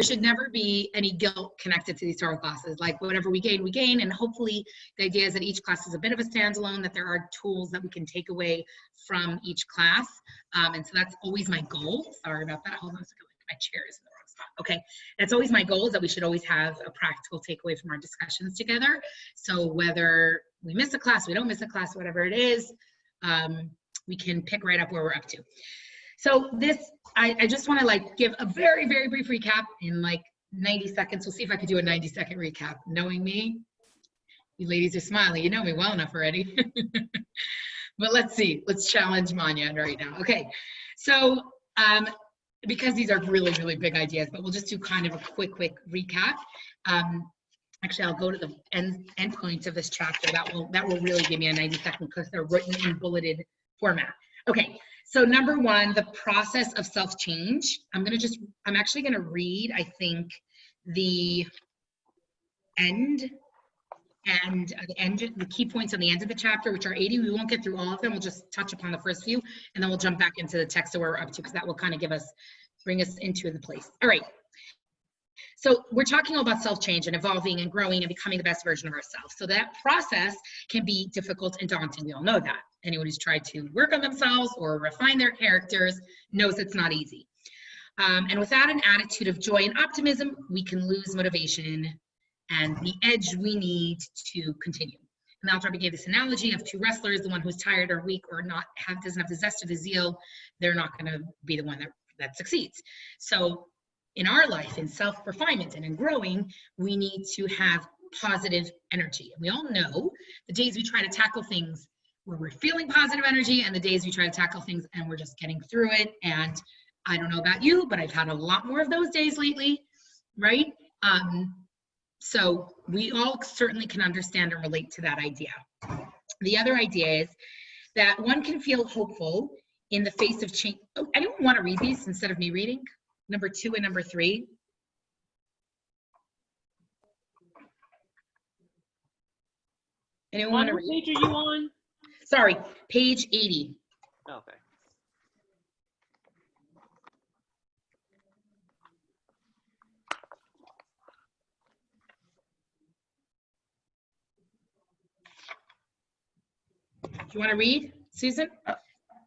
should never be any guilt connected to these Torah classes. Like whatever we gain, and hopefully the idea is that each class is a bit of a standalone, that there are tools that we can take away from each class. And so that's always my goal. Sorry about that. Hold on a second. My chair is in the wrong spot. Okay. That's always my goal, is that we should always have a practical takeaway from our discussions together. So whether we miss a class, we don't miss a class, whatever it is, we can pick right up where we're up to. So this, I just want to like give a very, very brief recap in like 90 seconds. We'll see if I could do a 90-second recap. Knowing me, you ladies are smiling. You know me well enough already. But let's see. Let's challenge Manya right now. Okay. So because these are really, really big ideas, but we'll just do kind of a quick recap. Actually, I'll go to the end points of this chapter. That will really give me a 90-second, because they're written in bulleted format. Okay. So number one, the process of self-change. I'm actually going to read, I think, the end and the key points on the end of the chapter, which are 80. We won't get through all of them. We'll just touch upon the first few, and then we'll jump back into the text of where we're up to, because that will kind of bring us into the place. All right. So we're talking about self-change and evolving and growing and becoming the best version of ourselves. So that process can be difficult and daunting. We all know that. Anyone who's tried to work on themselves or refine their characters knows it's not easy. And without an attitude of joy and optimism, we can lose motivation and the edge we need to continue. And Alter gave this analogy of two wrestlers, the one who's tired or weak or doesn't have the zest or the zeal, they're not going to be the one that succeeds. So in our life, in self-refinement and in growing, we need to have positive energy. And we all know the days we try to tackle things where we're feeling positive energy, and the days we try to tackle things and we're just getting through it. And I don't know about you, but I've had a lot more of those days lately, right? So we all certainly can understand and relate to that idea. The other idea is that one can feel hopeful in the face of change. Oh, anyone want to read these instead of me reading? Number 2 and number 3. Anyone want to read? What page are you on? Sorry, page 80. Okay. Do you want to read, Susan?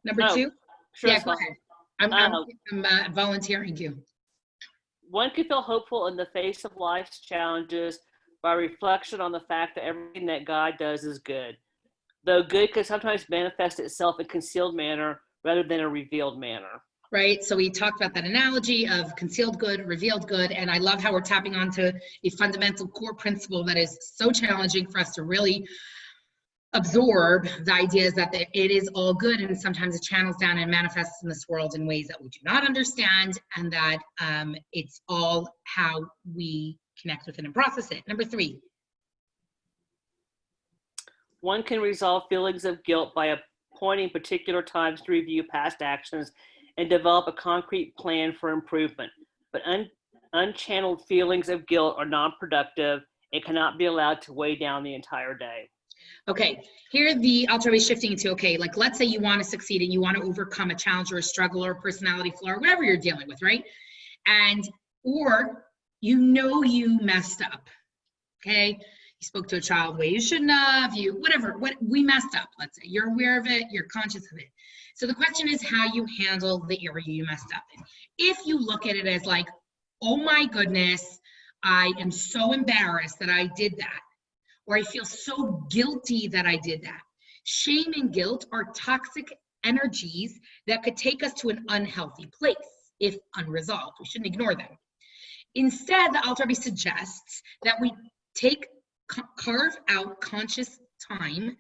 Number 2? Sure. Yeah, go ahead. I'm volunteering you. One can feel hopeful in the face of life's challenges by reflection on the fact that everything that God does is good, though good can sometimes manifest itself in concealed manner rather than a revealed manner. Right, so we talked about that analogy of concealed good, revealed good, and I love how we're tapping onto a fundamental core principle that is so challenging for us to really absorb. The idea is that it is all good, and sometimes it channels down and manifests in this world in ways that we do not understand, and that it's all how we connect with it and process it. Number 3. One can resolve feelings of guilt by appointing particular times to review past actions and develop a concrete plan for improvement. But unchanneled feelings of guilt are non-productive and cannot be allowed to weigh down the entire day. Okay, here I'll try to be shifting into, okay, like let's say you want to succeed and you want to overcome a challenge or a struggle or a personality flaw or whatever you're dealing with, right? Or you know you messed up, okay? You spoke to a child the way you shouldn't have, we messed up, let's say. You're aware of it, you're conscious of it. So the question is how you handle the area you messed up in. If you look at it as like, oh my goodness, I am so embarrassed that I did that, or I feel so guilty that I did that. Shame and guilt are toxic energies that could take us to an unhealthy place if unresolved. We shouldn't ignore them. Instead, the Alter Rebbe suggests that we carve out conscious time,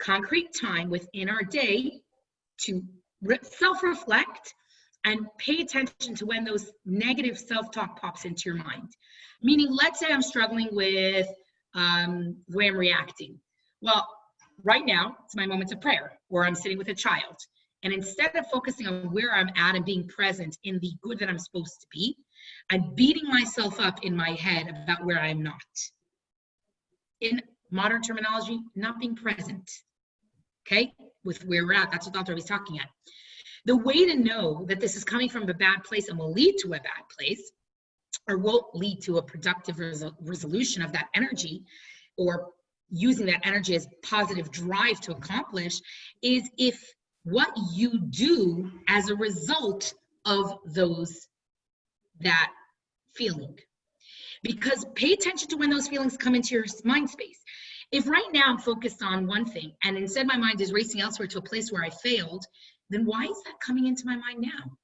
concrete time within our day to self-reflect and pay attention to when those negative self-talk pops into your mind. Meaning, let's say I'm struggling with the way I'm reacting. Well, right now, it's my moments of prayer, or I'm sitting with a child. And instead of focusing on where I'm at and being present in the good that I'm supposed to be, I'm beating myself up in my head about where I'm not. In modern terminology, not being present, okay, with where we're at. That's what Dr. Rebbe's talking at. The way to know that this is coming from a bad place and will lead to a bad place or won't lead to a productive resolution of that energy, or using that energy as positive drive to accomplish, is if what you do as a result of that feeling. Because pay attention to when those feelings come into your mind space. If right now I'm focused on one thing and instead my mind is racing elsewhere to a place where I failed, then why is that coming into my mind now?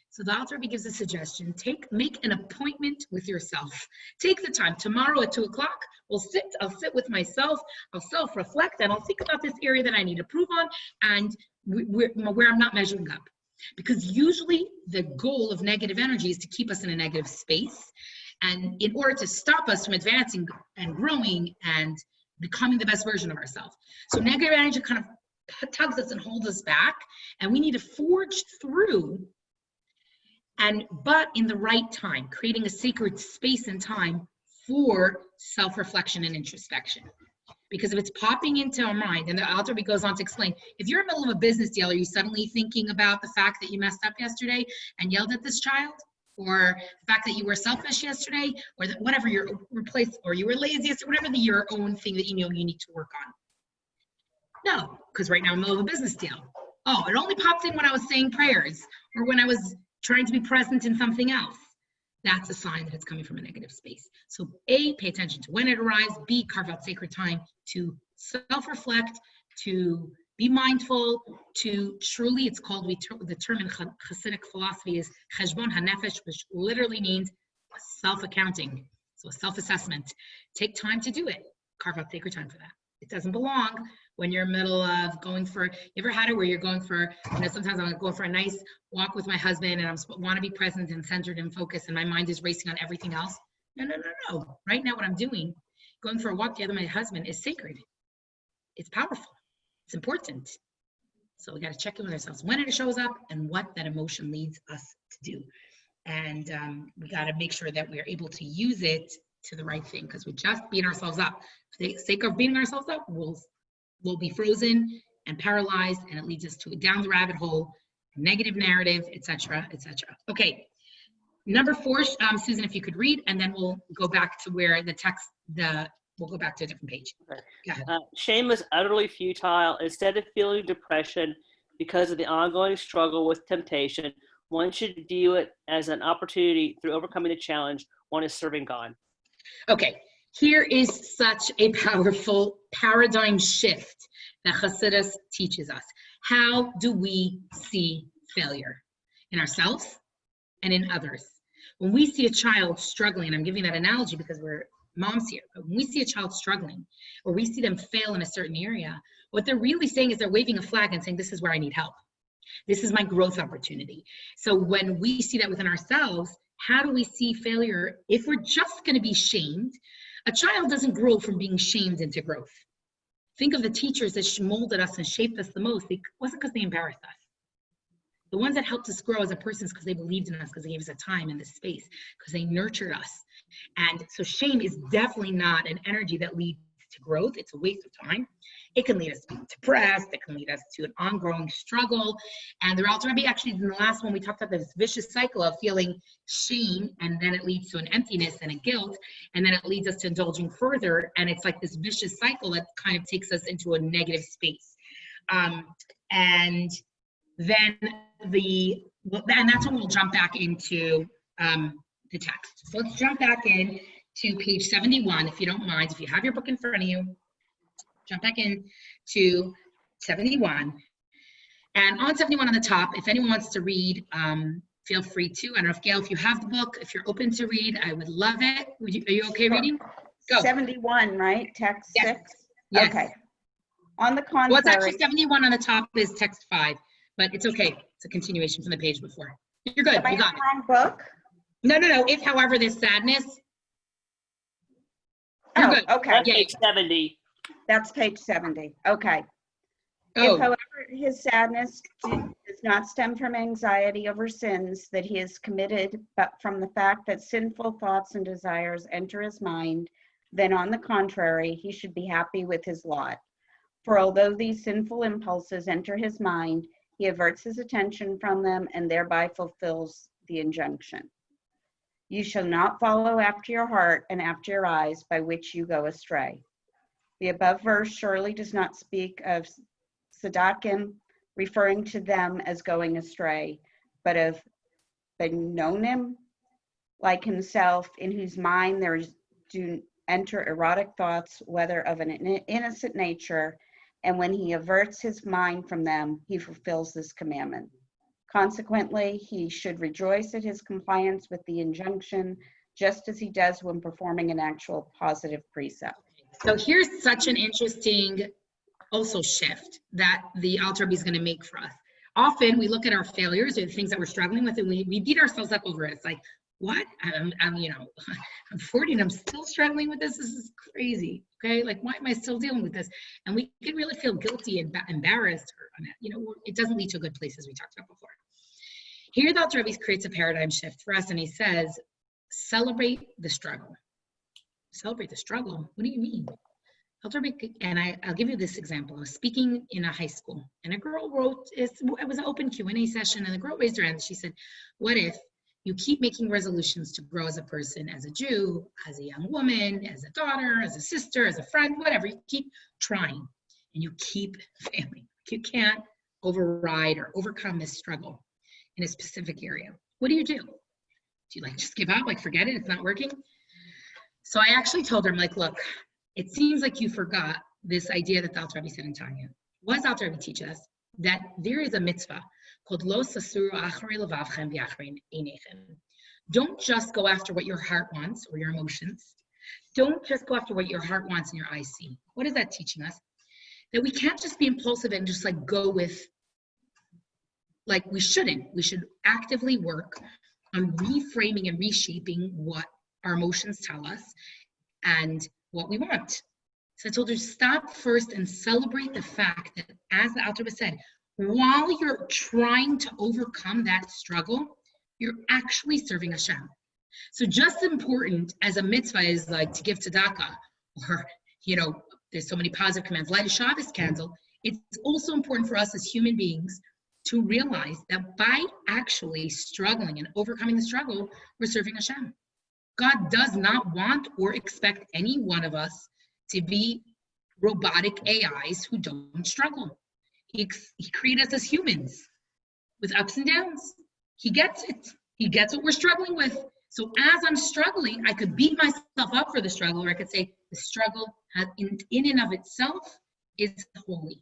So the Alter Rebbe gives a suggestion: make an appointment with yourself. Take the time. Tomorrow at 2:00, I'll sit with myself, I'll self-reflect, and I'll think about this area that I need to improve on and where I'm not measuring up. Because usually the goal of negative energy is to keep us in a negative space. And in order to stop us from advancing and growing and becoming the best version of ourselves. So negative energy kind of tugs us and holds us back, and we need to forge through, but in the right time, creating a sacred space and time for self-reflection and introspection. Because if it's popping into our mind, and the Alter Rebbe goes on to explain, if you're in the middle of a business deal, are you suddenly thinking about the fact that you messed up yesterday and yelled at this child? Or the fact that you were selfish yesterday, or that whatever you were lazy, or whatever your own thing that you know you need to work on. No, because right now I'm in the middle of a business deal. Oh, it only popped in when I was saying prayers, or when I was trying to be present in something else. That's a sign that it's coming from a negative space. So A, pay attention to when it arises. B, carve out sacred time to self-reflect, to be mindful, to truly, it's called, the term in Hasidic philosophy is cheshbon hanefesh, which literally means self-accounting, so self-assessment. Take time to do it. Carve out sacred time for that. It doesn't belong when you're in the middle of going for, you ever had it where you're going for, sometimes I'm going for a nice walk with my husband and I want to be present and centered and focused and my mind is racing on everything else. No. Right now what I'm doing, going for a walk together with my husband, is sacred. It's powerful. It's important. So we got to check in with ourselves when it shows up and what that emotion leads us to do. And we got to make sure that we're able to use it to the right thing, because we just beat ourselves up. For the sake of beating ourselves up, we'll be frozen and paralyzed, and it leads us down the rabbit hole, negative narrative, etc., etc. Okay, number 4, Susan, if you could read, and then we'll go back to where the text, we'll go back to a different page. Go ahead. Shame is utterly futile. Instead of feeling depression because of the ongoing struggle with temptation, one should view it as an opportunity through overcoming the challenge one is serving God. Okay, here is such a powerful paradigm shift that Hasidus teaches us. How do we see failure in ourselves and in others? When we see a child struggling, and I'm giving that analogy because we're moms here, but when we see a child struggling or we see them fail in a certain area, what they're really saying is they're waving a flag and saying, this is where I need help. This is my growth opportunity. So when we see that within ourselves, how do we see failure? If we're just going to be shamed, a child doesn't grow from being shamed into growth. Think of the teachers that molded us and shaped us the most. It wasn't because they embarrassed us. The ones that helped us grow as a person is because they believed in us, because they gave us a time and the space, because they nurtured us. And so shame is definitely not an energy that leads to growth. It's a waste of time. It can lead us to be depressed. It can lead us to an ongoing struggle. And the Alter Rebbe, actually, in the last one, we talked about this vicious cycle of feeling shame, and then it leads to an emptiness and a guilt, and then it leads us to indulging further. And it's like this vicious cycle that kind of takes us into a negative space. And then that's when we'll jump back into the text. So let's jump back in to page 71, if you don't mind. If you have your book in front of you, jump back in to 71. And on 71 on the top, if anyone wants to read, feel free to. I don't know if Gayle, if you have the book, if you're open to read, I would love it. Are you okay reading? Go. 71, right? Text Yes. 6? Yes. Okay. On the contrary. Well, it's actually 71 on the top is text 5, but it's okay. It's a continuation from the page before. You're good. Am I You got in it. the wrong book? No. If, however, there's sadness, you're good. Okay. That's page 70. That's page 70. Okay. Oh. If, however, his sadness does not stem from anxiety over sins that he has committed, but from the fact that sinful thoughts and desires enter his mind, then on the contrary, he should be happy with his lot. For although these sinful impulses enter his mind, he averts his attention from them and thereby fulfills the injunction. You shall not follow after your heart and after your eyes, by which you go astray. The above verse surely does not speak of Sadakim, referring to them as going astray, but of Benonim, like himself, in whose mind there do enter erotic thoughts, whether of an innocent nature, and when he averts his mind from them, he fulfills this commandment. Consequently, he should rejoice at his compliance with the injunction, just as he does when performing an actual positive precept. So here's such an interesting also shift that the Alter Rebbe is going to make for us. Often we look at our failures or the things that we're struggling with, and we beat ourselves up over it. It's like, what? I'm 40 and I'm still struggling with this. This is crazy. Okay, like why am I still dealing with this? And we can really feel guilty and embarrassed, or it doesn't lead to a good place, as we talked about before. Here, the Alter Rebbe creates a paradigm shift for us, and he says, celebrate the struggle. Celebrate the struggle? What do you mean? Alter Rebbe, and I'll give you this example. I was speaking in a high school, and a girl wrote, it was an open Q&A session, and the girl raised her hand, and she said, what if you keep making resolutions to grow as a person, as a Jew, as a young woman, as a daughter, as a sister, as a friend, whatever, you keep trying, and you keep failing. You can't override or overcome this struggle in a specific area. What do? Do you just give up, forget it, it's not working? So I actually told her, I'm like, look, it seems like you forgot this idea that the Alter Rebbe said in Tanya. What does Alter Rebbe teach us? That there is a mitzvah called Lo Sasuru Acharei Levavchem V'Acharei Einechem. Don't just go after what your heart wants or your emotions. Don't just go after what your heart wants and your eyes see. What is that teaching us? That we can't just be impulsive and just go with, we shouldn't. We should actively work on reframing and reshaping what our emotions tell us and what we want. So I told her, stop first and celebrate the fact that, as the Alter Rebbe said, while you're trying to overcome that struggle, you're actually serving Hashem. So just as important as a mitzvah is to give tzedakah, or, there's so many positive commands, light a Shabbos candle, it's also important for us as human beings to realize that by actually struggling and overcoming the struggle, we're serving Hashem. God does not want or expect any one of us to be robotic AIs who don't struggle. He created us as humans with ups and downs. He gets it. He gets what we're struggling with. So as I'm struggling, I could beat myself up for the struggle, or I could say the struggle in and of itself is holy.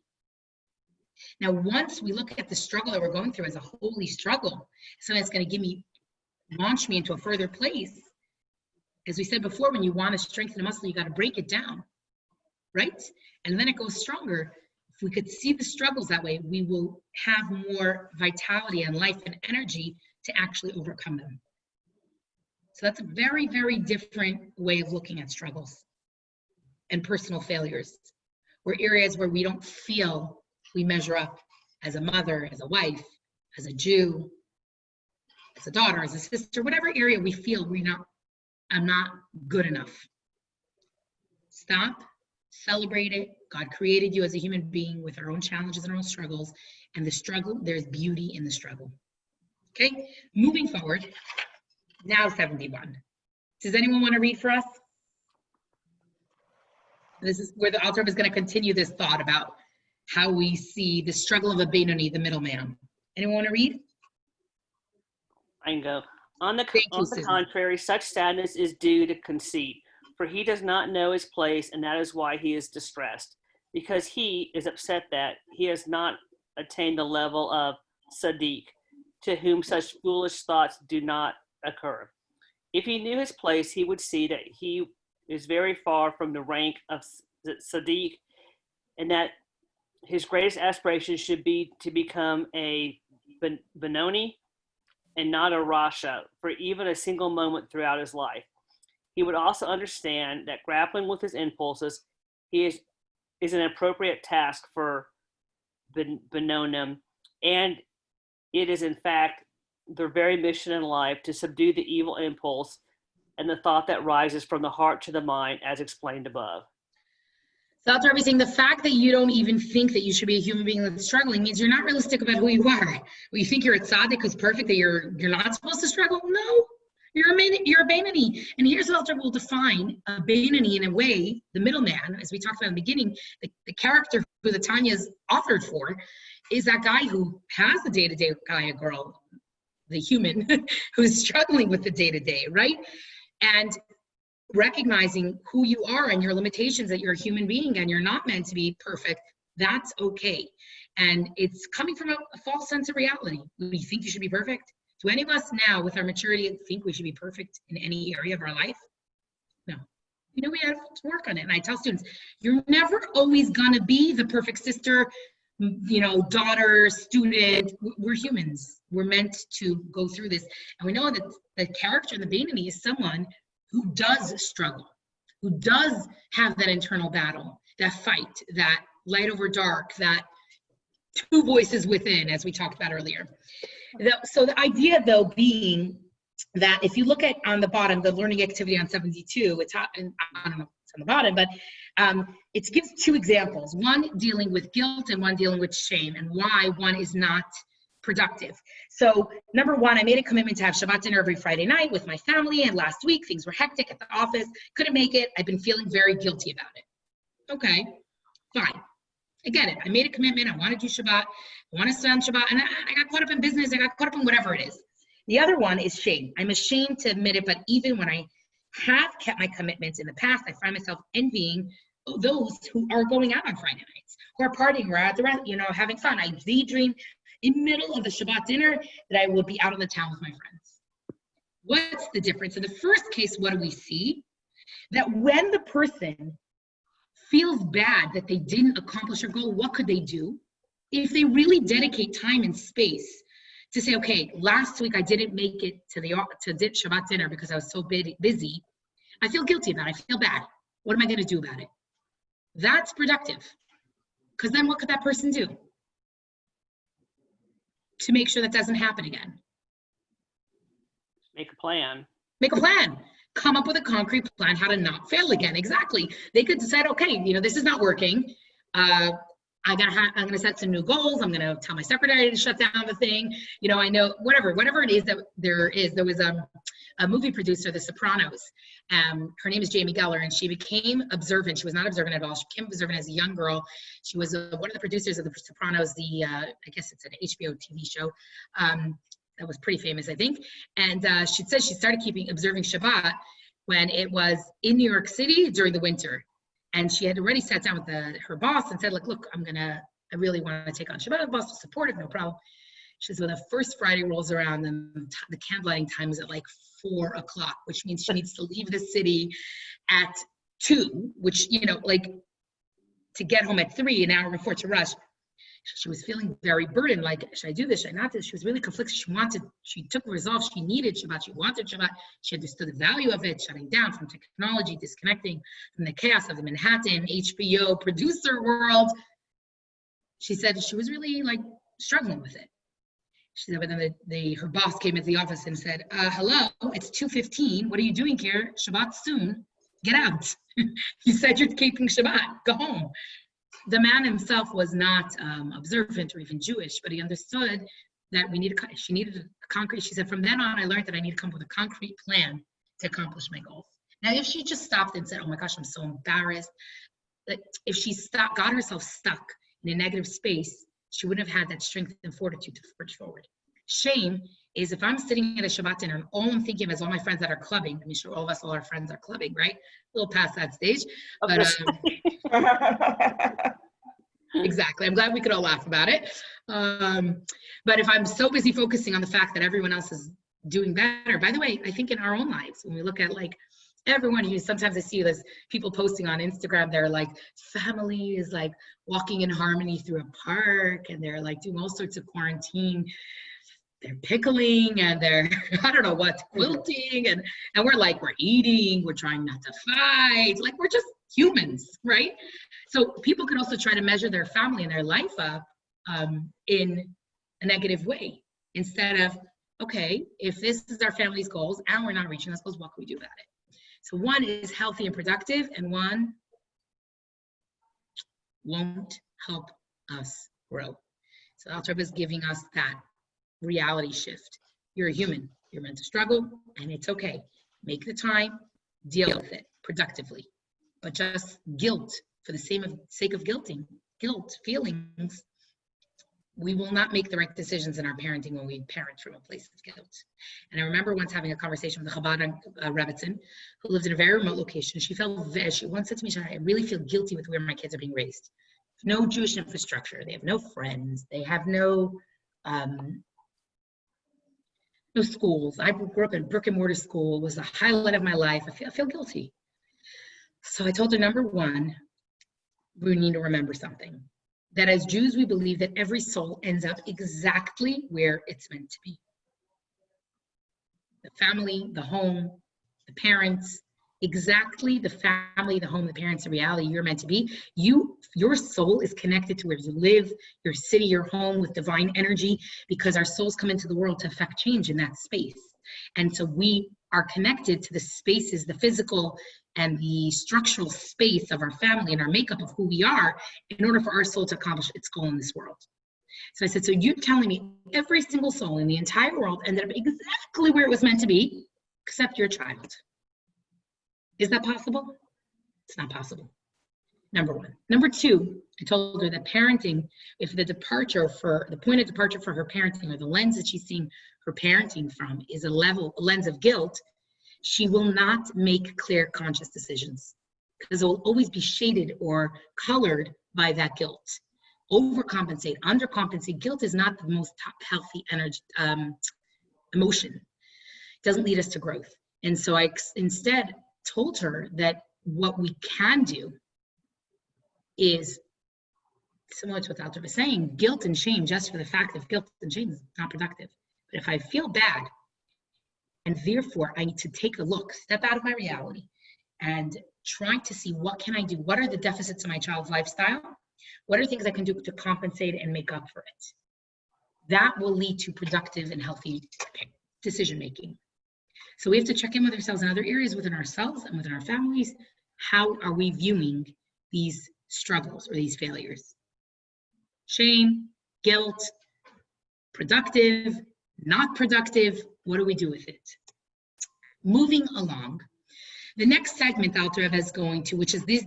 Now, once we look at the struggle that we're going through as a holy struggle, something that's going to launch me into a further place. As we said before, when you want to strengthen a muscle, you got to break it down, right? And then it goes stronger. If we could see the struggles that way, we will have more vitality and life and energy to actually overcome them. So that's a very, very different way of looking at struggles and personal failures. We're areas where we don't feel we measure up as a mother, as a wife, as a Jew, as a daughter, as a sister, whatever area we feel I'm not good enough. Stop, celebrate it. God created you as a human being with our own challenges and our own struggles. And the struggle, there's beauty in the struggle. Okay, moving forward, now 71. Does anyone want to read for us? This is where the Alter Rebbe is going to continue this thought about how we see the struggle of a Benoni, the middleman. Anyone want to read? I can go. On the contrary, such sadness is due to conceit, for he does not know his place, and that is why he is distressed, because he is upset that he has not attained the level of Sadiq, to whom such foolish thoughts do not occur. If he knew his place, he would see that he is very far from the rank of Sadiq, and that his greatest aspiration should be to become a Benoni, and not a Rasha for even a single moment throughout his life. He would also understand that grappling with his impulses is an appropriate task for Benonim, and it is in fact their very mission in life to subdue the evil impulse and the thought that rises from the heart to the mind, as explained above. So after everything, the fact that you don't even think that you should be a human being that's struggling means you're not realistic about who you are. Well, you think you're a tzaddik who's perfect, that you're not supposed to struggle? No, You're a Bainani. And here's what Alter will define a Bainani in a way, the middleman, as we talked about in the beginning, the character who the Tanya is authored for is that guy who has the day-to-day guy or girl, the human, who's struggling with the day-to-day, right? And recognizing who you are and your limitations, that you're a human being and you're not meant to be perfect, that's okay. And it's coming from a false sense of reality. We think you should be perfect. Do any of us now, with our maturity, think we should be perfect in any area of our life? No. We have to work on it. And I tell students, you're never always gonna be the perfect sister, daughter, student. We're humans. We're meant to go through this. And we know that the character in the Bainani is someone who does struggle, who does have that internal battle, that fight, that light over dark, that two voices within, as we talked about earlier. So the idea, though, being that if you look at on the bottom, the learning activity on 72, it's I don't know, it's on the bottom, but it gives two examples, one dealing with guilt and one dealing with shame, and why one is not productive. So number one, I made a commitment to have Shabbat dinner every Friday night with my family, and last week things were hectic at the office, couldn't make it. I've been feeling very guilty about it. Okay, fine. I get it. I made a commitment. I want to do Shabbat. I want to stand Shabbat. And I got caught up in business. I got caught up in whatever it is. The other one is shame. I'm ashamed to admit it, but even when I have kept my commitments in the past, I find myself envying those who are going out on Friday nights, who are partying, or at the having fun. I daydream in the middle of the Shabbat dinner that I will be out on the town with my friends. What's the difference? In the first case, what do we see? That when the person feels bad that they didn't accomplish their goal, what could they do? If they really dedicate time and space to say, okay, last week I didn't make it to Shabbat dinner because I was so busy. I feel guilty about it. I feel bad. What am I going to do about it? That's productive. Because then what could that person do to make sure that doesn't happen again? Make a plan. Make a plan. Come up with a concrete plan how to not fail again. Exactly. They could decide, okay, this is not working. I'm gonna set some new goals. I'm gonna tell my secretary to shut down the thing. I know whatever it is that there is. There was a movie producer, The Sopranos. Her name is Jamie Geller, and she became observant. She was not observant at all. She became observant as a young girl. She was one of the producers of The Sopranos. I guess it's an HBO TV show. That was pretty famous, I think. And she said she started observing Shabbat when it was in New York City during the winter. And she had already sat down with her boss and said, look, I really want to take on Shabbat. The boss was supportive, no problem. She says, when the first Friday rolls around, then the candlelighting time is at like 4 o'clock, which means she needs to leave the city at 2, which, to get home at 3, an hour before to rush. She was feeling very burdened, like, should I do this, should I not do this? She was really conflicted. She took resolve. She needed Shabbat. She wanted Shabbat. She understood the value of it, shutting down from technology, disconnecting from the chaos of the Manhattan HBO producer world. She said she was really struggling with it. She said, but then her boss came into the office and said, hello, it's 2:15. What are you doing here? Shabbat's soon. Get out. You said you're keeping Shabbat. Go home. The man himself was not observant or even Jewish, but he understood that she needed a concrete. She said, from then on, I learned that I need to come up with a concrete plan to accomplish my goals. Now, if she just stopped and said, oh my gosh, I'm so embarrassed, that if she got herself stuck in a negative space, she wouldn't have had that strength and fortitude to forge forward. Shame is if I'm sitting at a Shabbat dinner and all I'm thinking of is all my friends that are clubbing. I mean, sure, all our friends are clubbing, right? A little past that stage. But exactly. I'm glad we could all laugh about it. But if I'm so busy focusing on the fact that everyone else is doing better, by the way, I think in our own lives, when we look at everyone, sometimes I see this people posting on Instagram, they're family is walking in harmony through a park, and they're doing all sorts of quarantine. They're pickling and they're, I don't know what, quilting, and we're we're eating, we're trying not to fight, we're just humans, right? So people can also try to measure their family and their life up in a negative way, instead of, okay, if this is our family's goals and we're not reaching those goals, what can we do about it? So one is healthy and productive, and one won't help us grow. So Alter is giving us that reality shift. You're a human. You're meant to struggle, and it's okay. Make the time, deal with it productively. But just guilt for the sake of guilt, feelings, we will not make the right decisions in our parenting when we parent from a place of guilt. And I remember once having a conversation with a Chabad Rebbetzin who lived in a very remote location. She once said to me, I really feel guilty with where my kids are being raised. No Jewish infrastructure. They have no friends. They have no schools. I grew up in a brick and mortar school. It was the highlight of my life. I feel guilty. So I told her, number one, we need to remember something. That as Jews, we believe that every soul ends up exactly where it's meant to be. The family, the home, the parents, exactly the family, the home, the parents, the reality you're meant to be. Your soul is connected to where you live, your city, your home with divine energy, because our souls come into the world to affect change in that space. And so we are connected to the spaces, the physical and the structural space of our family and our makeup of who we are in order for our soul to accomplish its goal in this world. So I said, so you're telling me every single soul in the entire world ended up exactly where it was meant to be, except your child. Is that possible? It's not possible. Number one. Number two, I told her that parenting, if the point of departure for her parenting or the lens that she's seeing her parenting from is a lens of guilt, she will not make clear, conscious decisions because it will always be shaded or colored by that guilt. Overcompensate, undercompensate. Guilt is not the most healthy emotion. It doesn't lead us to growth. And so I instead told her that what we can do is similar to what Alter was saying, guilt and shame just for the fact of guilt and shame is not productive. But if I feel bad, and therefore I need to take a look, step out of my reality and try to see what can I do? What are the deficits in my child's lifestyle? What are things I can do to compensate and make up for it? That will lead to productive and healthy decision-making. So we have to check in with ourselves in other areas within ourselves and within our families. How are we viewing these struggles or these failures? Shame, guilt, productive, not productive. What do we do with it? Moving along. The next segment Alter Rebbe is going to, which is these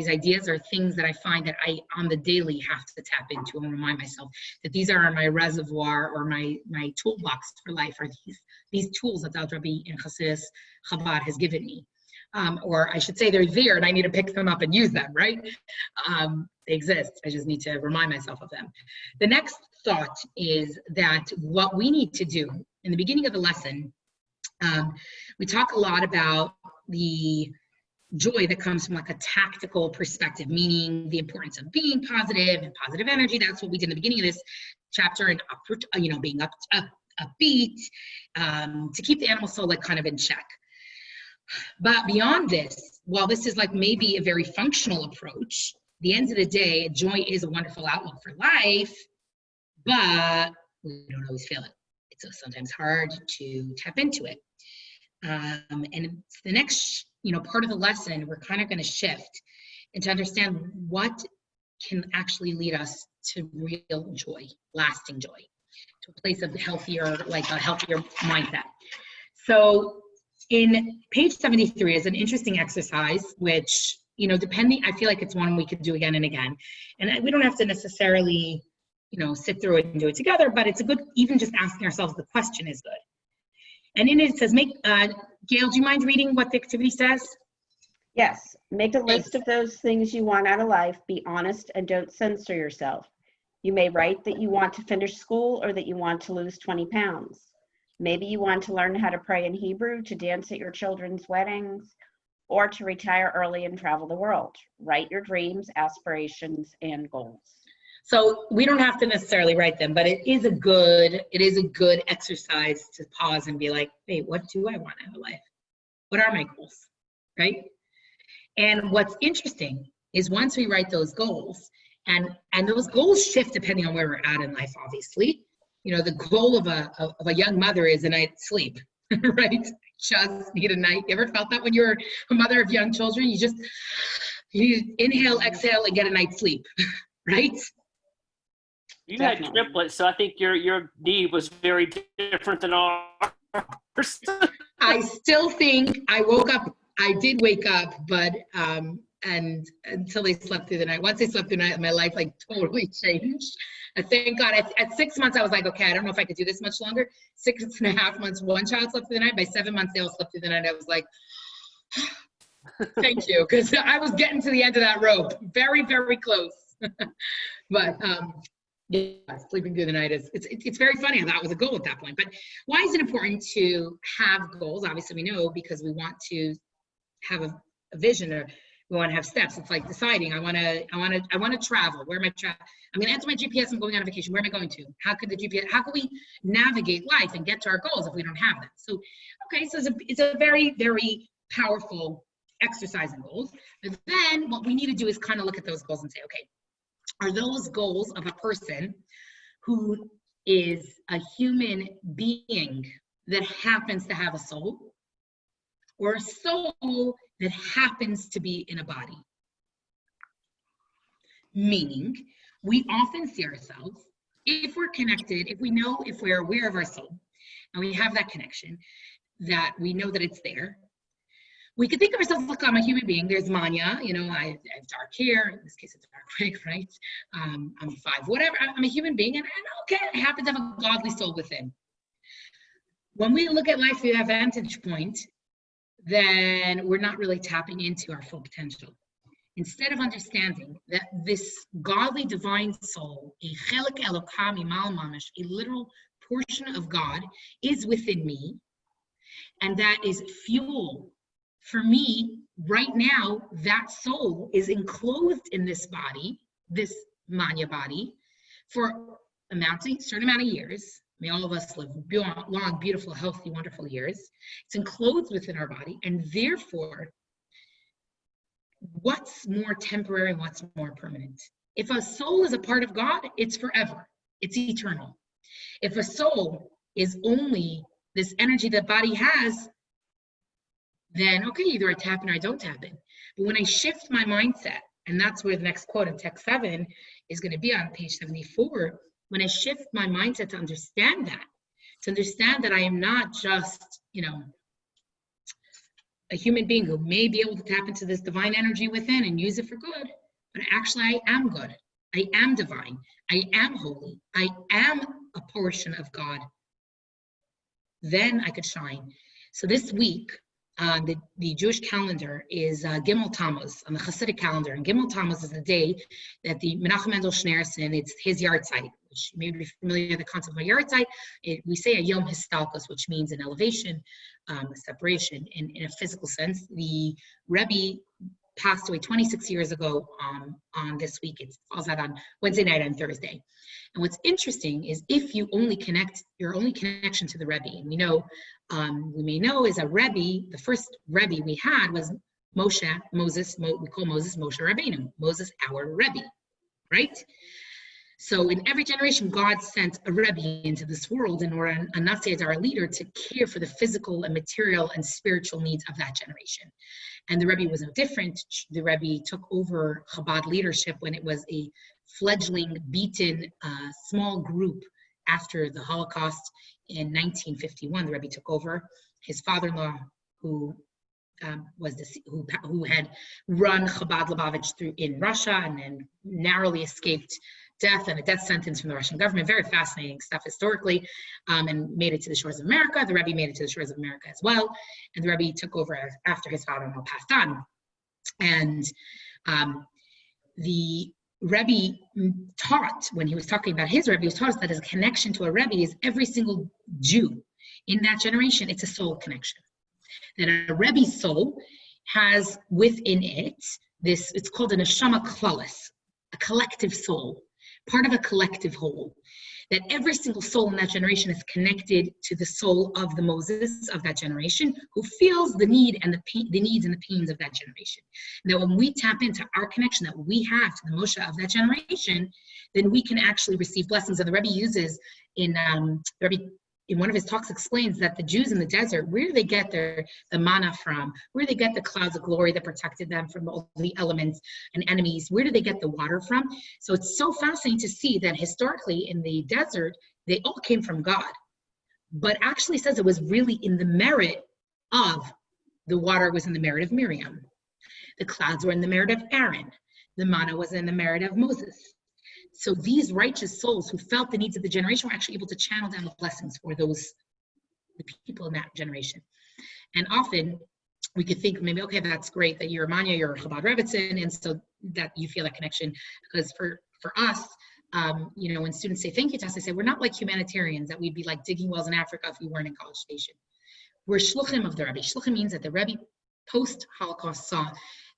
ideas are things that I find that I, on the daily, have to tap into and remind myself that these are my reservoir or my toolbox for life, are these tools that Alter Rebbe in Chassidus Chabad has given me. Or I should say they're there and I need to pick them up and use them, right? They exist. I just need to remind myself of them. The next thought is that what we need to do in the beginning of the lesson, we talk a lot about the joy that comes from like a tactical perspective, meaning the importance of being positive and positive energy. That's what we did in the beginning of this chapter, and being upbeat, to keep the animal soul like kind of in check. But beyond this, while this is like maybe a very functional approach, at the end of the day, joy is a wonderful outlook for life, but we don't always feel it. It's sometimes hard to tap into it. And the next, part of the lesson, we're kind of going to shift and to understand what can actually lead us to real joy, lasting joy, to a place of a healthier mindset. So in page 73 is an interesting exercise, which, I feel like it's one we could do again and again. And we don't have to necessarily, sit through it and do it together, but it's a good, even just asking ourselves the question is good. And in it, it says, Gayle, do you mind reading what the activity says? Yes. Make a list of those things you want out of life. Be honest and don't censor yourself. You may write that you want to finish school or that you want to lose 20 pounds. Maybe you want to learn how to pray in Hebrew, to dance at your children's weddings, or to retire early and travel the world. Write your dreams, aspirations, and goals. So we don't have to necessarily write them, but it is a good exercise to pause and be like, hey, what do I want out of life? What are my goals, right? And what's interesting is once we write those goals, and those goals shift depending on where we're at in life, obviously. The goal of a young mother is a night's sleep, right? Just need a night. You ever felt that when you're a mother of young children? You inhale, exhale, and get a night's sleep, right? You Definitely. had triplets, so I think your need was very different than ours. I still think I did wake up, but and until they slept through the night. Once they slept through the night, my life like totally changed. And thank God, at 6 months, I was like, okay, I don't know if I could do this much longer. 6.5 months, one child slept through the night. By 7 months, they all slept through the night. I was like, thank you, because I was getting to the end of that rope, very, very close. But yeah, sleeping through the night it's very funny. That was a goal at that point. But why is it important to have goals? Obviously, we know because we want to have a vision, or we want to have steps. It's like deciding I want to travel. Where am I traveling? I'm going to enter my GPS. I'm going on a vacation. Where am I going to? How can we navigate life and get to our goals if we don't have them? So, okay, so it's a very, very powerful exercise in goals. But then what we need to do is kind of look at those goals and say, okay, are those goals of a person who is a human being that happens to have a soul, or a soul that happens to be in a body? Meaning, we often see ourselves, if we're connected, if we're aware of our soul, and we have that connection, that we know that it's there, we could think of ourselves, look, I'm a human being. There's Manya, I have dark hair. In this case, it's dark wig, right? I'm 5, whatever. I'm a human being, and okay, I happen to have a godly soul within. When we look at life through that vantage point, then we're not really tapping into our full potential. Instead of understanding that this godly divine soul, a chelik elokam imal mamash, a literal portion of God, is within me, and that is fuel for me right now. That soul is enclosed in this body, this Manya body, for a certain amount of years. May all of us live long, beautiful, healthy, wonderful years. It's enclosed within our body, and therefore, what's more temporary and what's more permanent? If a soul is a part of God, it's forever. It's eternal. If a soul is only this energy that body has, then okay, either I tap in or I don't tap in. But when I shift my mindset, and that's where the next quote in text 7 is going to be on page 74, when I shift my mindset to understand that I am not just, a human being who may be able to tap into this divine energy within and use it for good, but actually I am good. I am divine. I am holy. I am a portion of God. Then I could shine. So this week, the Jewish calendar is Gimel Tammuz, on the Hasidic calendar. And Gimel Tammuz is the day that the Menachem Mendel Schneerson, it's his yahrzeit, which you may be familiar with the concept of a yahrzeit. We say a Yom Histalkos, which means an elevation, a separation in a physical sense. The Rebbe passed away 26 years ago on this week. It falls out on Wednesday night and Thursday. And what's interesting is if you only connect, your only connection to the Rebbe, and we may know is a Rebbe, the first Rebbe we had was Moses, we call Moses Moshe Rabbeinu, Moses our Rebbe, right? So in every generation, God sent a Rebbe into this world in order, and Nasi as our leader, to care for the physical and material and spiritual needs of that generation. And the Rebbe was no different. The Rebbe took over Chabad leadership when it was a fledgling, beaten, small group after the Holocaust in 1951. The Rebbe took over. His father-in-law, who had run Chabad Lubavitch in Russia and then narrowly escaped death and a death sentence from the Russian government. Very fascinating stuff historically, and made it to the shores of America. The Rebbe made it to the shores of America as well. And the Rebbe took over after his father-in-law passed on. And the Rebbe taught, when he was talking about his Rebbe, he was taught us that his connection to a Rebbe is every single Jew in that generation. It's a soul connection. That a Rebbe's soul has within it this, it's called an neshama klalis, a collective soul, part of a collective whole. That every single soul in that generation is connected to the soul of the Moses of that generation, who feels the need and the needs and the pains of that generation. Now, when we tap into our connection that we have to the Moshe of that generation, then we can actually receive blessings. And the Rebbe uses in in one of his talks explains that the Jews in the desert, where do they get the manna from? Where do they get the clouds of glory that protected them from all the elements and enemies? Where do they get the water from? So it's so fascinating to see that historically in the desert, they all came from God. But actually says it was really in the merit of, the water was in the merit of Miriam. The clouds were in the merit of Aaron. The manna was in the merit of Moses. So these righteous souls who felt the needs of the generation were actually able to channel down the blessings for the people in that generation. And often we could think maybe, okay, that's great that you're a Manya, you're a Chabad Rebbetzin, and so that you feel that connection. Because for us, when students say thank you to us, they say we're not like humanitarians, that we'd be like digging wells in Africa if we weren't in College Station. We're shluchim of the Rebbe. Shluchim means that the Rebbe post-Holocaust saw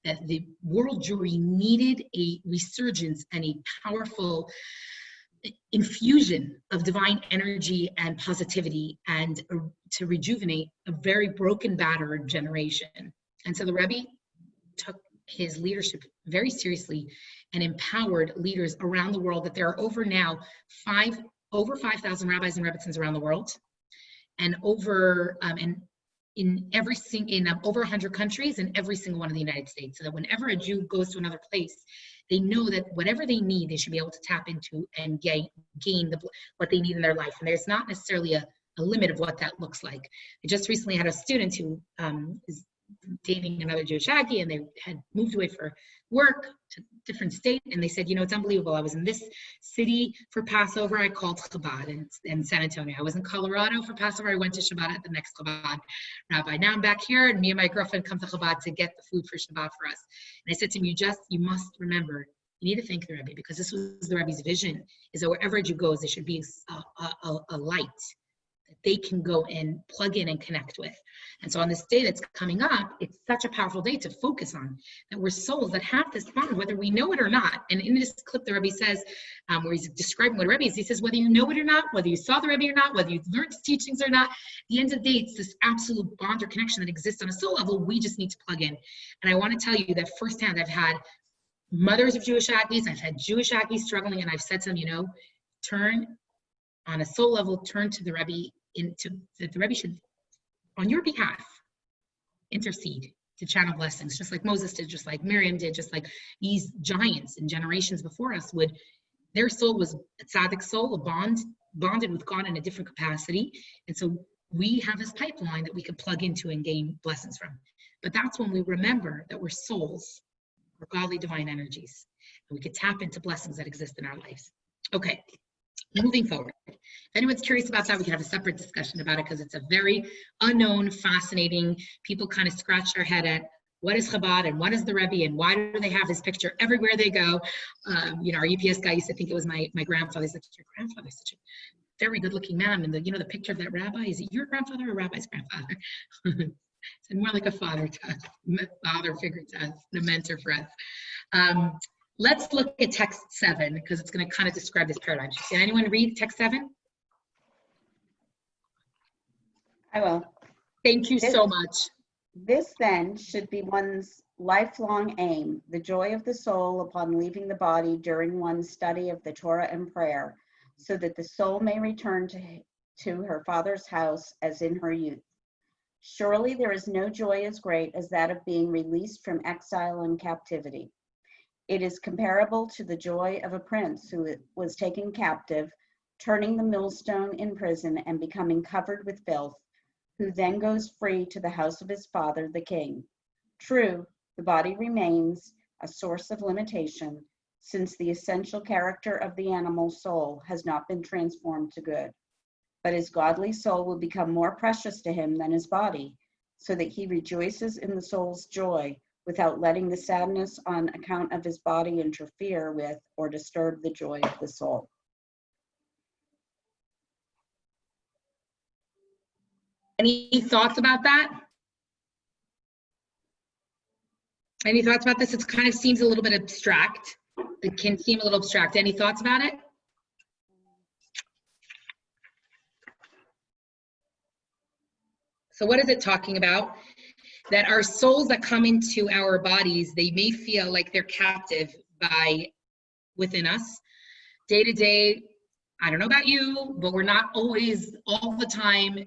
that the world Jewry needed a resurgence and a powerful infusion of divine energy and positivity, and to rejuvenate a very broken, battered generation. And so the Rebbe took his leadership very seriously and empowered leaders around the world, that there are over now over 5,000 rabbis and rebbetzins around the world, and over over 100 countries in every single one of the United States, so that whenever a Jew goes to another place, they know that whatever they need, they should be able to tap into and gain what they need in their life. And there's not necessarily a limit of what that looks like. I just recently had a student who is dating another Jewish Aggie, and they had moved away for work to a different state, and they said, it's unbelievable. I was in this city for Passover, I called Chabad in San Antonio. I was in Colorado for Passover, I went to Shabbat at the next Chabad rabbi. Now I'm back here, and me and my girlfriend come to Chabad to get the food for Shabbat for us. And I said to him, you must remember, you need to thank the Rebbe, because this was the Rebbe's vision, is that wherever a Jew goes, there should be a light that they can go and plug in and connect with. And so on this day that's coming up, it's such a powerful day to focus on, that we're souls that have this bond, whether we know it or not. And in this clip, the Rebbe says, where he's describing what a Rebbe is, he says, whether you know it or not, whether you saw the Rebbe or not, whether you've learned his teachings or not, at the end of the day, it's this absolute bond or connection that exists on a soul level. We just need to plug in. And I want to tell you that firsthand, I've had mothers of Jewish Aggies, I've had Jewish Aggies struggling, and I've said to them, turn on a soul level, turn to the Rebbe, that the Rebbe should, on your behalf, intercede to channel blessings, just like Moses did, just like Miriam did, just like these giants and generations before us would. Their soul was a tzaddik soul, bonded with God in a different capacity. And so we have this pipeline that we can plug into and gain blessings from. But that's when we remember that we're souls, we're godly divine energies, and we can tap into blessings that exist in our lives. Okay. Moving forward, if anyone's curious about that, we can have a separate discussion about it, because it's a very unknown, fascinating, people kind of scratch their head at what is Chabad and what is the Rebbe and why do they have his picture everywhere they go. Our UPS guy used to think it was my grandfather. He's like, your grandfather's such a very good looking man. And the picture of that rabbi, is it your grandfather or Rabbi's grandfather? It's more like a father figure to us, a mentor for us. Let's look at text 7, because it's going to kind of describe this paradigm. Can anyone read text 7? I will. Thank you so much. This then should be one's lifelong aim, the joy of the soul upon leaving the body during one's study of the Torah and prayer, so that the soul may return to her father's house as in her youth. Surely there is no joy as great as that of being released from exile and captivity. It is comparable to the joy of a prince who was taken captive, turning the millstone in prison and becoming covered with filth, who then goes free to the house of his father, the king. True, the body remains a source of limitation, since the essential character of the animal soul has not been transformed to good. But his godly soul will become more precious to him than his body, so that he rejoices in the soul's joy, without letting the sadness on account of his body interfere with or disturb the joy of the soul. Any thoughts about that? Any thoughts about this? It kind of seems a little bit abstract. It can seem a little abstract. Any thoughts about it? So what is it talking about? That our souls that come into our bodies, they may feel like they're captive within us. Day to day, I don't know about you, but we're not always all the time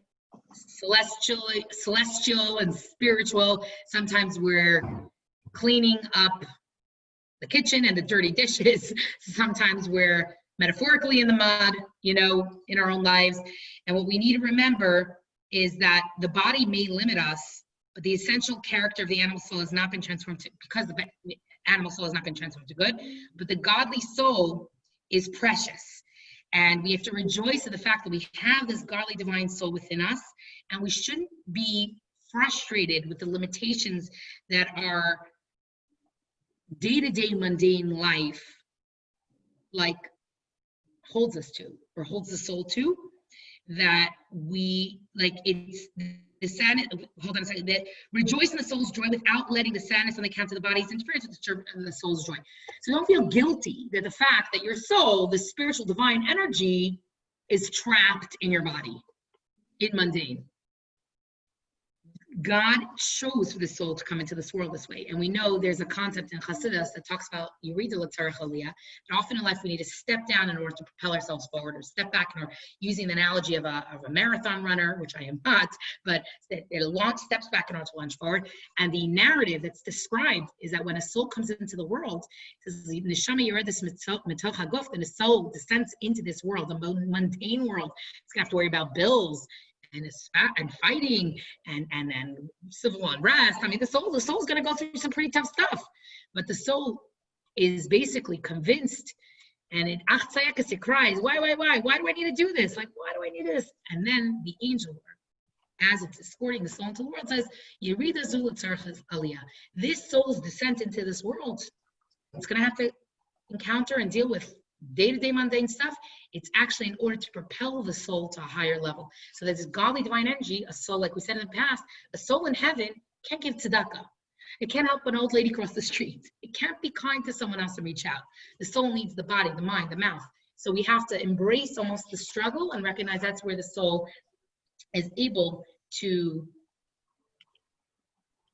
celestial and spiritual. Sometimes we're cleaning up the kitchen and the dirty dishes. Sometimes we're metaphorically in the mud, in our own lives. And what we need to remember is that the body may limit us, but the essential character of the animal soul has not been transformed because the animal soul has not been transformed to good, but the godly soul is precious. And we have to rejoice in the fact that we have this godly divine soul within us, and we shouldn't be frustrated with the limitations that our day-to-day mundane life holds us to, or holds the soul to, that we it's the sadness. Hold on a second. That rejoice in the soul's joy without letting the sadness on the account of the body's interfere to disturb the soul's joy. So don't feel guilty that the fact that your soul, the spiritual divine energy, is trapped in your body, in mundane. God chose for the soul to come into this world this way. And we know there's a concept in Chassidus that talks about, you read the Lazaroff, that often in life we need to step down in order to propel ourselves forward, or step back, or using the analogy of a marathon runner, which I am not, but it launch steps back in order to launch forward. And the narrative that's described is that when a soul comes into the world, it says, Neshama Yered this mitoch haguf, then the soul descends into this world, the mundane world. It's gonna have to worry about bills, and fighting and civil unrest. I mean, the soul's going to go through some pretty tough stuff, but the soul is basically convinced, and it cries, why do I need to do this? Like, why do I need this? And then the angel, as it's escorting the soul into the world, says, this soul's descent into this world, it's going to have to encounter and deal with day-to-day mundane stuff. It's actually in order to propel the soul to a higher level. So there's this godly divine energy, a soul, like we said in the past, a soul in heaven can't give tzedakah. It can't help an old lady cross the street. It can't be kind to someone else and reach out. The soul needs the body, the mind, the mouth. So we have to embrace almost the struggle and recognize that's where the soul is able to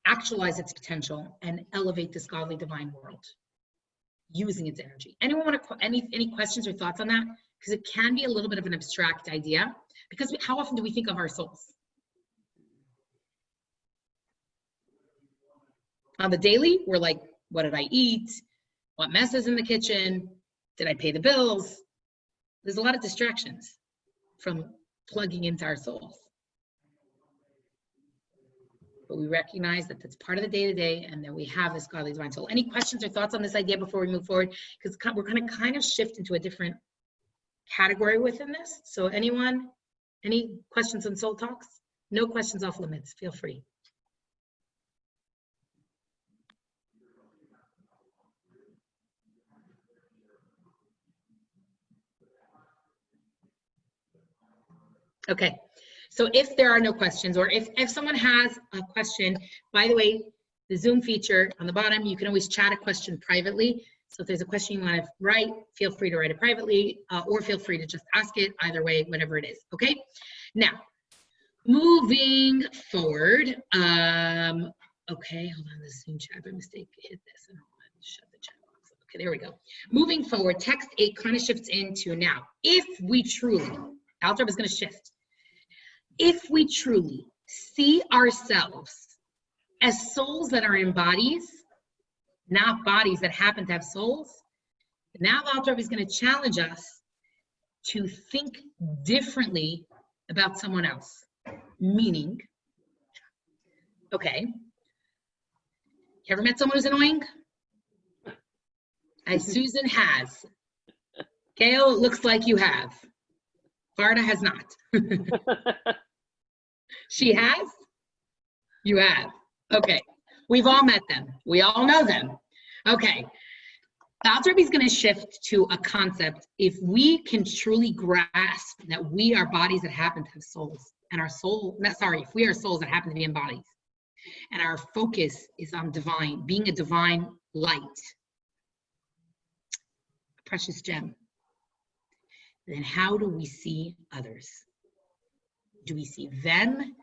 actualize its potential and elevate this godly divine world, using its energy. Anyone want to, any questions or thoughts on that? Because it can be a little bit of an abstract idea, because how often do we think of our souls? On the daily, we're like, what did I eat? What mess is in the kitchen? Did I pay the bills? There's a lot of distractions from plugging into our souls. But we recognize that that's part of the day-to-day, and that we have this godly divine soul. Any questions or thoughts on this idea before we move forward? Because we're going to kind of shift into a different category within this. So anyone, any questions on soul talks? No questions off limits. Feel free. Okay. So if there are no questions, or if someone has a question, by the way, the Zoom feature on the bottom, you can always chat a question privately. So if there's a question you want to write, feel free to write it privately, or feel free to just ask it, either way, whatever it is, okay? Now, moving forward, okay, hold on, the Zoom chat, by mistake, hit this, and shut the chat box. Okay, there we go. Moving forward, text 8 kind of shifts into now, if we truly, Alter is going to shift. If we truly see ourselves as souls that are in bodies, not bodies that happen to have souls, now the Alter is going to challenge us to think differently about someone else. Meaning, okay, you ever met someone who's annoying? As Susan has. Gayle, it looks like you have. Varda has not. She has? You have. Okay. We've all met them. We all know them. Okay. The Alter is going to shift to a concept. If we can truly grasp that we are bodies that happen to have souls, and our soul, if we are souls that happen to be in bodies, and our focus is on divine, being a divine light, a precious gem, then how do we see others? Do we see them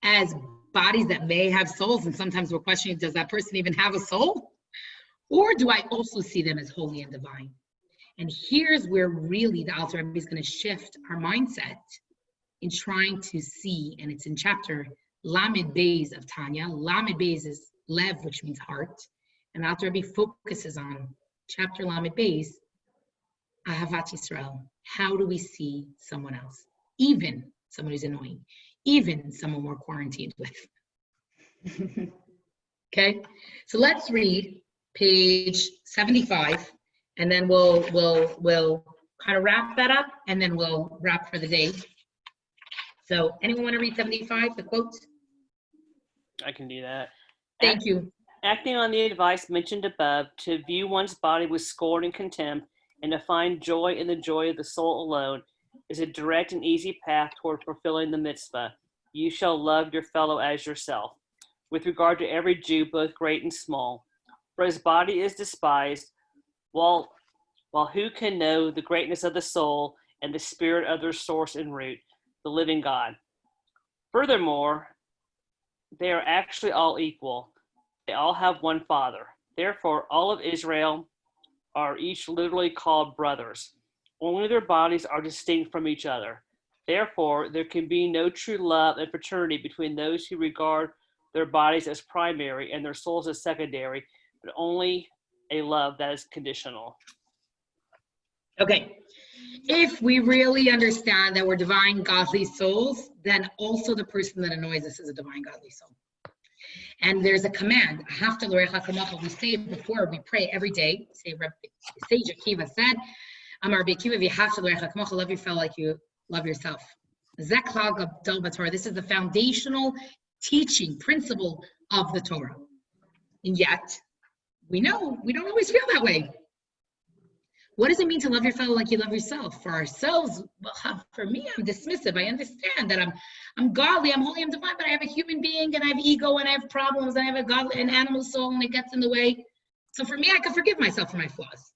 as bodies that may have souls? And sometimes we're questioning, does that person even have a soul? Or do I also see them as holy and divine? And here's where really the Alter Rebbe is going to shift our mindset in trying to see, and it's in chapter Lamed Beis of Tanya. Lamed Beis is Lev, which means heart. And Alter Rebbe focuses on chapter Lamed Beis, Ahavat Yisrael. How do we see someone else? Even someone who's annoying, even someone we're quarantined with. Okay, so let's read page 75, and then we'll kind of wrap that up, and then we'll wrap for the day. So anyone want to read 75, the quote? I can do that. Thank you. Acting on the advice mentioned above, to view one's body with scorn and contempt, and to find joy in the joy of the soul alone, is a direct and easy path toward fulfilling the mitzvah. You shall love your fellow as yourself. With regard to every Jew, both great and small. For his body is despised, while who can know the greatness of the soul and the spirit of their source and root, the living God. Furthermore, they are actually all equal. They all have one Father. Therefore, all of Israel are each literally called brothers. Only their bodies are distinct from each other. Therefore, there can be no true love and fraternity between those who regard their bodies as primary and their souls as secondary, but only a love that is conditional. Okay, if we really understand that we're divine, godly souls, then also the person that annoys us is a divine, godly soul. And there's a command, we say it before we pray every day. Sage Akiva said, Amar Akiva, love your fellow like you love yourself. This is the foundational teaching principle of the Torah. And yet, we know we don't always feel that way. What does it mean to love your fellow like you love yourself? For ourselves, well, for me, I'm dismissive. I understand that I'm godly, I'm holy, I'm divine, but I have a human being and I have ego and I have problems and I have a godly and animal soul and it gets in the way. So for me, I can forgive myself for my flaws.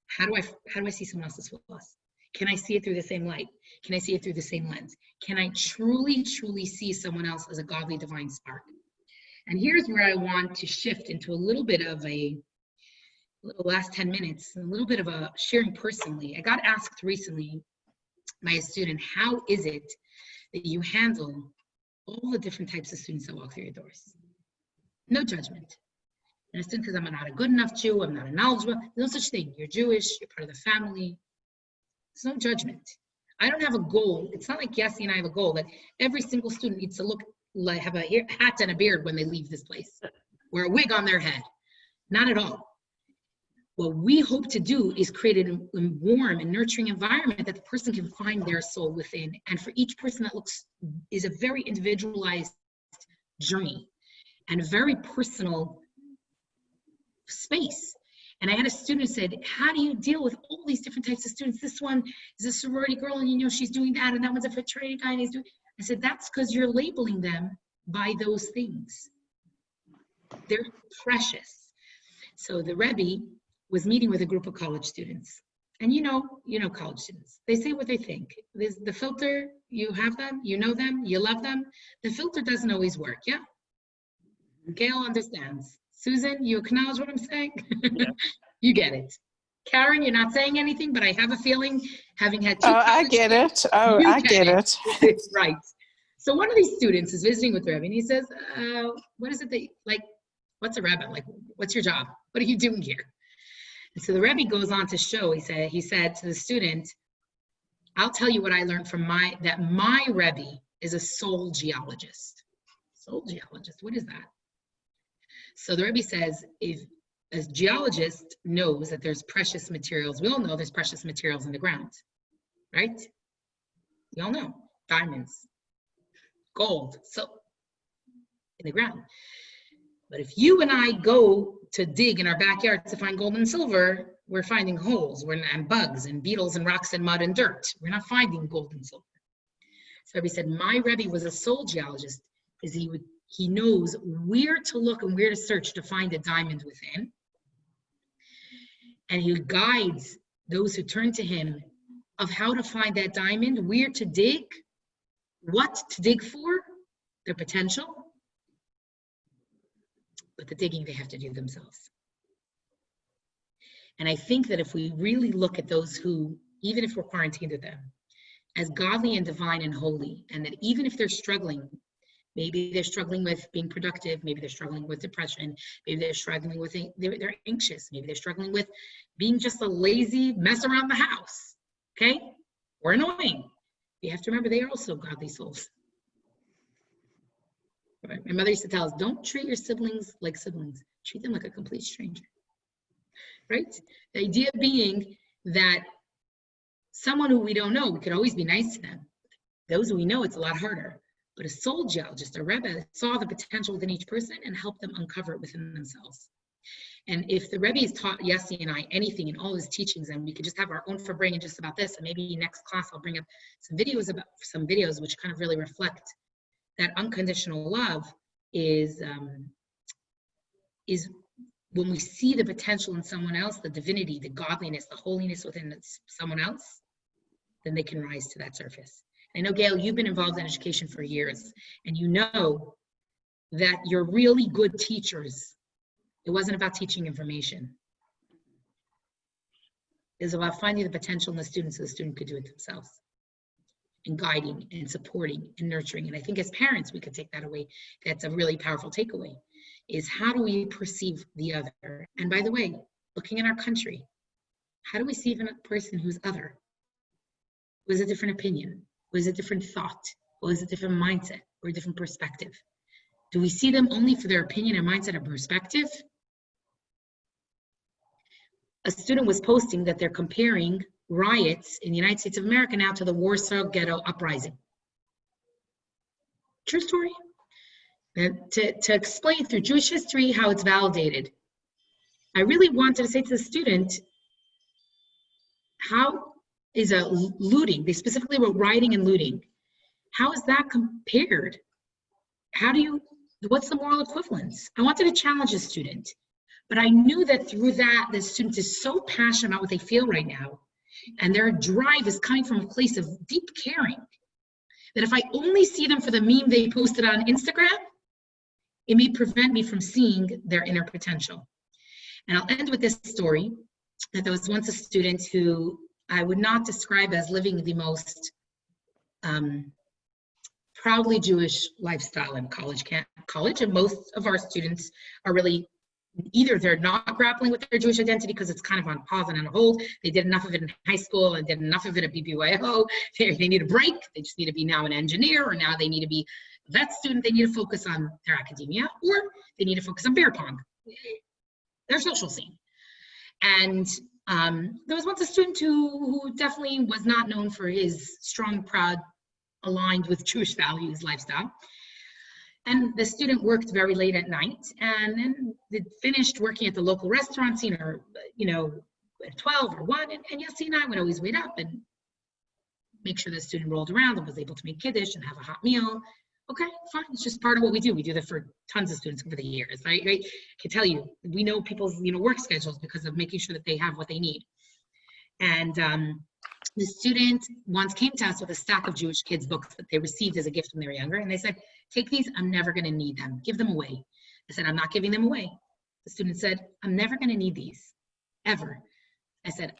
How do I see someone else's flaws? Can I see it through the same light? Can I see it through the same lens? Can I truly, truly see someone else as a godly, divine spark? And here's where I want to shift into a little bit of the last 10 minutes, a little bit of a sharing personally. I got asked recently by a student, how is it that you handle all the different types of students that walk through your doors? No judgment. And a student says, I'm not a good enough Jew, I'm not a knowledgeable, there's no such thing. You're Jewish, you're part of the family. There's no judgment. I don't have a goal. It's not like Yossi and I have a goal that every single student needs to look like, have a hat and a beard when they leave this place, or a wig on their head. Not at all. What we hope to do is create a warm and nurturing environment that the person can find their soul within. And for each person that is a very individualized journey and a very personal space. And I had a student who said, how do you deal with all these different types of students? This one is a sorority girl and she's doing that, and that one's a fraternity guy and he's doing. I said, that's because you're labeling them by those things. They're precious. So the Rebbe was meeting with a group of college students. And you know college students. They say what they think. There's the filter, you have them, you know them, you love them. The filter doesn't always work, yeah? Gayle understands. Susan, you acknowledge what I'm saying? Yeah. You get it. Karen, you're not saying anything, but I have a feeling, having had two I get it. Oh, I get it. Right. So one of these students is visiting with the Rebbe, and he says, what is it that, like, what's a rabbi? Like, what's your job? What are you doing here? And so the Rebbe goes on to show, he said to the student, I'll tell you what I learned from my Rebbe is a soul geologist. Soul geologist, what is that? So the Rebbe says, if a geologist knows that there's precious materials, we all know there's precious materials in the ground, right? We all know, diamonds, gold, silver in the ground. But if you and I go to dig in our backyard to find gold and silver, we're finding holes and bugs and beetles and rocks and mud and dirt. We're not finding gold and silver. So Rebbe said, my Rebbe was a soul geologist, because he knows where to look and where to search to find a diamond within. And he guides those who turn to him of how to find that diamond, where to dig, what to dig for, their potential. But the digging they have to do themselves. And I think that if we really look at those who, even if we're quarantined with them, as godly and divine and holy, and that even if they're struggling, maybe they're struggling with being productive, maybe they're struggling with depression, maybe they're struggling with, they're anxious, maybe they're struggling with being just a lazy mess around the house, okay? Or annoying. You have to remember they are also godly souls. Right? My mother used to tell us, don't treat your siblings like siblings. Treat them like a complete stranger, right? The idea being that someone who we don't know, we could always be nice to them. Those who we know, it's a lot harder. But a soul geologist, a Rebbe, saw the potential within each person and helped them uncover it within themselves. And if the Rebbe has taught Yossi and I anything in all his teachings, and we could just have our own for bringing just about this, and maybe next class I'll bring up some videos which kind of really reflect that unconditional love is when we see the potential in someone else, the divinity, the godliness, the holiness within someone else, then they can rise to that surface. I know, Gayle, you've been involved in education for years, and you know that you're really good teachers. It wasn't about teaching information. It was about finding the potential in the student so the student could do it themselves, and guiding and supporting and nurturing. And I think as parents, we could take that away. That's a really powerful takeaway, is how do we perceive the other? And by the way, looking at our country, how do we see even a person who's other? Who has a different opinion? Who has a different thought? Who has a different mindset or a different perspective? Do we see them only for their opinion and mindset and perspective? A student was posting that they're comparing riots in the United States of America now to the Warsaw Ghetto Uprising. True story. To explain through Jewish history how it's validated, I really wanted to say to the student, how is a looting, they specifically wrote rioting and looting, how is that compared? What's the moral equivalence? I wanted to challenge the student, but I knew that through that, the student is so passionate about what they feel right now, and their drive is coming from a place of deep caring, that if I only see them for the meme they posted on Instagram, it may prevent me from seeing their inner potential. And I'll end with this story, that there was once a student who I would not describe as living the most proudly Jewish lifestyle in college, and most of our students are really, either they're not grappling with their Jewish identity because it's kind of on pause and on hold. They did enough of it in high school and did enough of it at BBYO. They need a break. They just need to be now an engineer, or now they need to be a vet student. They need to focus on their academia, or they need to focus on beer pong, their social scene. And there was once a student who definitely was not known for his strong, proud, aligned with Jewish values lifestyle. And the student worked very late at night, and then finished working at the local restaurant scene, or, at 12 or 1. And Yossi and I would always wait up and make sure the student rolled around and was able to make kiddush and have a hot meal. Okay, fine. It's just part of what we do. We do that for tons of students over the years, right? I can tell you, we know people's, work schedules because of making sure that they have what they need. And the student once came to us with a stack of Jewish kids' books that they received as a gift when they were younger. And they said, take these, I'm never gonna need them. Give them away. I said, I'm not giving them away. The student said, I'm never gonna need these, ever. I said,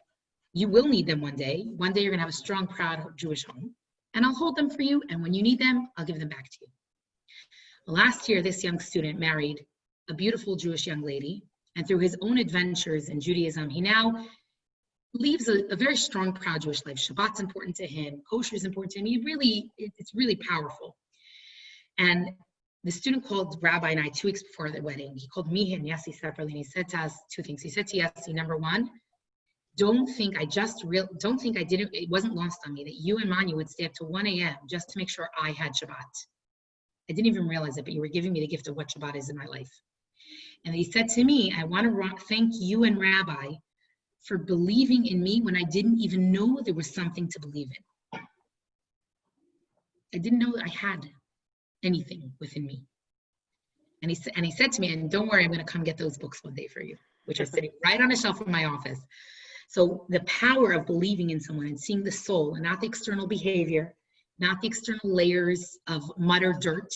you will need them one day. One day you're gonna have a strong, proud Jewish home, and I'll hold them for you. And when you need them, I'll give them back to you. Last year, this young student married a beautiful Jewish young lady. And through his own adventures in Judaism, he now leaves a very strong, proud Jewish life. Shabbat's important to him. Kosher is important to him. It's really powerful. And the student called Rabbi and I 2 weeks before the wedding. He called me and Yossi separately, and he said to us 2 things. He said to Yossi, number one, it wasn't lost on me that you and Manya would stay up to 1 a.m. just to make sure I had Shabbat. I didn't even realize it, but you were giving me the gift of what Shabbat is in my life. And he said to me, I want to thank you and Rabbi for believing in me when I didn't even know there was something to believe in. I didn't know that I had anything within me. And he said to me, and don't worry, I'm going to come get those books one day for you, which are sitting right on a shelf in my office. So the power of believing in someone and seeing the soul and not the external behavior, not the external layers of mud or dirt,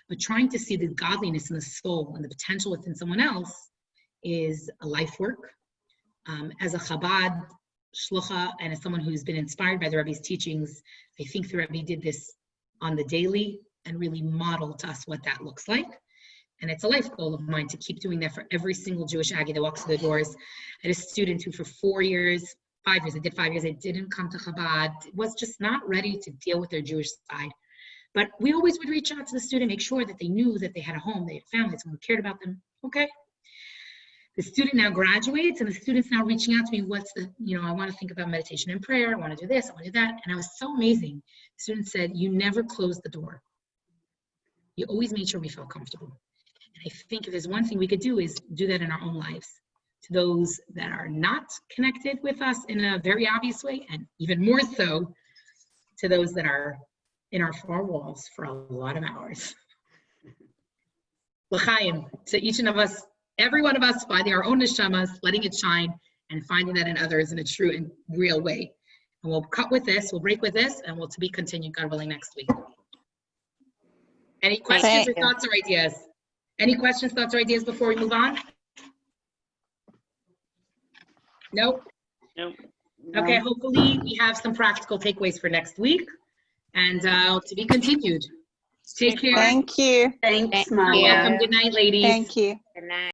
but trying to see the godliness in the soul and the potential within someone else is a life work. As a Chabad shlucha and as someone who's been inspired by the Rebbe's teachings, I think the Rebbe did this on the daily and really modeled to us what that looks like. And it's a life goal of mine to keep doing that for every single Jewish Aggie that walks through the doors. I had a student who for 5 years, I did 5 years, it didn't come to Chabad, was just not ready to deal with their Jewish side. But we always would reach out to the student, make sure that they knew that they had a home, they had family, someone who cared about them. Okay. The student now graduates and the student's now reaching out to me, I want to think about meditation and prayer. I want to do this, I want to do that. And I was so amazing. The student said, you never closed the door. You always made sure we felt comfortable. And I think if there's one thing we could do is do that in our own lives. To those that are not connected with us in a very obvious way, and even more so to those that are in our four walls for a lot of hours. L'chaim, to each of us, every one of us finding our own neshamas, letting it shine, and finding that in others in a true and real way. And we'll cut with this, we'll break with this, and we'll to be continued, God willing, next week. Any questions or thoughts or ideas? Any questions, thoughts, or ideas before we move on? Nope. Nope. Okay, hopefully we have some practical takeaways for next week, and to be continued. Take care. Thank you. Thanks, You're Manya. welcome. Good night, ladies. Thank you. Good night.